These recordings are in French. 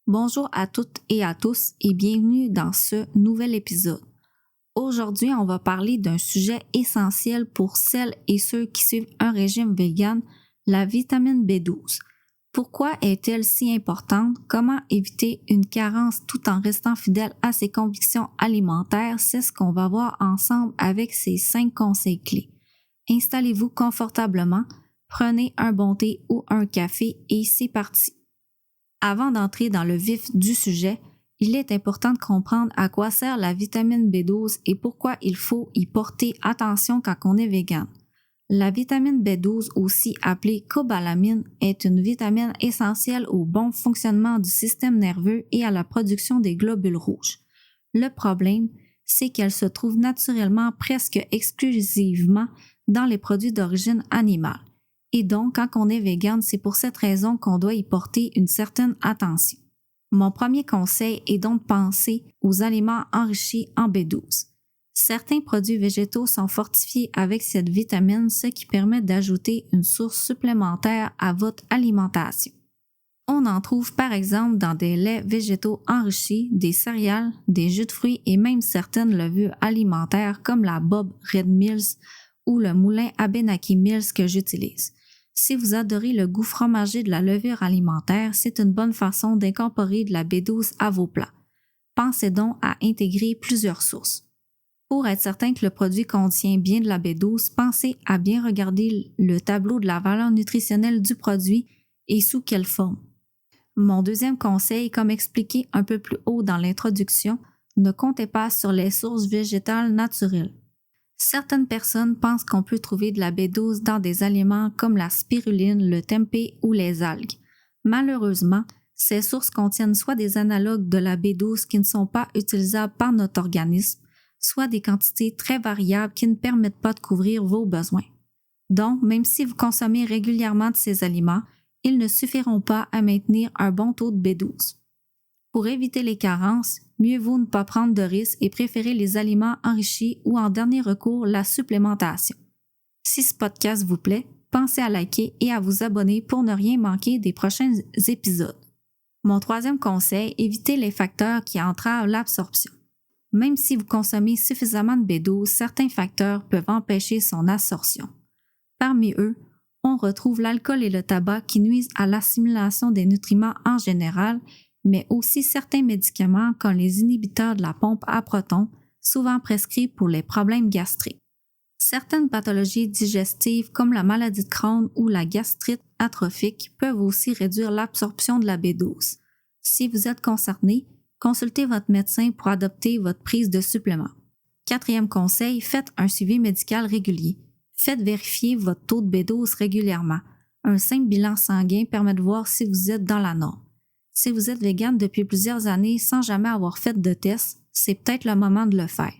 Bonjour à toutes et à tous et bienvenue dans ce nouvel épisode. Aujourd'hui, on va parler d'un sujet essentiel pour celles et ceux qui suivent un régime vegan, la vitamine B12. Pourquoi est-elle si importante? Comment éviter une carence tout en restant fidèle à ses convictions alimentaires? C'est ce qu'on va voir ensemble avec ces 5 conseils clés. Installez-vous confortablement, prenez un bon thé ou un café et c'est parti. Avant d'entrer dans le vif du sujet, il est important de comprendre à quoi sert la vitamine B12 et pourquoi il faut y porter attention quand on est vegan. La vitamine B12, aussi appelée cobalamine, est une vitamine essentielle au bon fonctionnement du système nerveux et à la production des globules rouges. Le problème, c'est qu'elle se trouve naturellement presque exclusivement dans les produits d'origine animale. Et donc, quand on est vegan, c'est pour cette raison qu'on doit y porter une certaine attention. Mon premier conseil est donc de penser aux aliments enrichis en B12. Certains produits végétaux sont fortifiés avec cette vitamine, ce qui permet d'ajouter une source supplémentaire à votre alimentation. On en trouve par exemple dans des laits végétaux enrichis, des céréales, des jus de fruits et même certaines levures alimentaires comme la Bob Red Mills ou le moulin Abenaki Mills que j'utilise. Si vous adorez le goût fromager de la levure alimentaire, c'est une bonne façon d'incorporer de la B12 à vos plats. Pensez donc à intégrer plusieurs sources. Pour être certain que le produit contient bien de la B12, pensez à bien regarder le tableau de la valeur nutritionnelle du produit et sous quelle forme. Mon deuxième conseil, comme expliqué un peu plus haut dans l'introduction, ne comptez pas sur les sources végétales naturelles. Certaines personnes pensent qu'on peut trouver de la B12 dans des aliments comme la spiruline, le tempeh ou les algues. Malheureusement, ces sources contiennent soit des analogues de la B12 qui ne sont pas utilisables par notre organisme, soit des quantités très variables qui ne permettent pas de couvrir vos besoins. Donc, même si vous consommez régulièrement de ces aliments, ils ne suffiront pas à maintenir un bon taux de B12. Pour éviter les carences, mieux vaut ne pas prendre de risques et préférer les aliments enrichis ou en dernier recours la supplémentation. Si ce podcast vous plaît, pensez à liker et à vous abonner pour ne rien manquer des prochains épisodes. Mon troisième conseil, évitez les facteurs qui entravent l'absorption. Même si vous consommez suffisamment de B12, certains facteurs peuvent empêcher son absorption. Parmi eux, on retrouve l'alcool et le tabac qui nuisent à l'assimilation des nutriments en général, mais aussi certains médicaments comme les inhibiteurs de la pompe à protons, souvent prescrits pour les problèmes gastriques. Certaines pathologies digestives comme la maladie de Crohn ou la gastrite atrophique peuvent aussi réduire l'absorption de la B12. Si vous êtes concerné, consultez votre médecin pour adopter votre prise de suppléments. Quatrième conseil, faites un suivi médical régulier. Faites vérifier votre taux de B12 régulièrement. Un simple bilan sanguin permet de voir si vous êtes dans la norme. Si vous êtes vegan depuis plusieurs années sans jamais avoir fait de test, c'est peut-être le moment de le faire.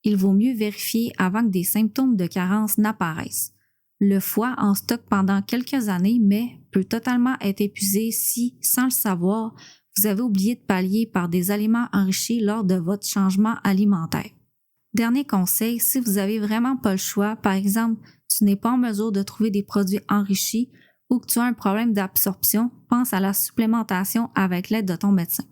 Il vaut mieux vérifier avant que des symptômes de carence n'apparaissent. Le foie en stocke pendant quelques années, mais peut totalement être épuisé si, sans le savoir, vous avez oublié de pallier par des aliments enrichis lors de votre changement alimentaire. Dernier conseil, si vous n'avez vraiment pas le choix, par exemple, tu n'es pas en mesure de trouver des produits enrichis ou que tu as un problème d'absorption, pense à la supplémentation avec l'aide de ton médecin.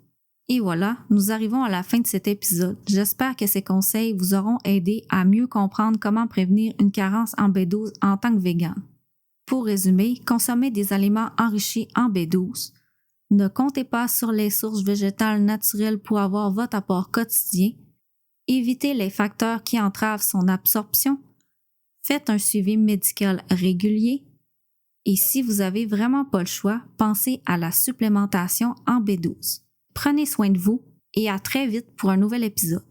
Et voilà, nous arrivons à la fin de cet épisode. J'espère que ces conseils vous auront aidé à mieux comprendre comment prévenir une carence en B12 en tant que vegan. Pour résumer, consommez des aliments enrichis en B12. Ne comptez pas sur les sources végétales naturelles pour avoir votre apport quotidien. Évitez les facteurs qui entravent son absorption. Faites un suivi médical régulier. Et si vous n'avez vraiment pas le choix, pensez à la supplémentation en B12. Prenez soin de vous et à très vite pour un nouvel épisode.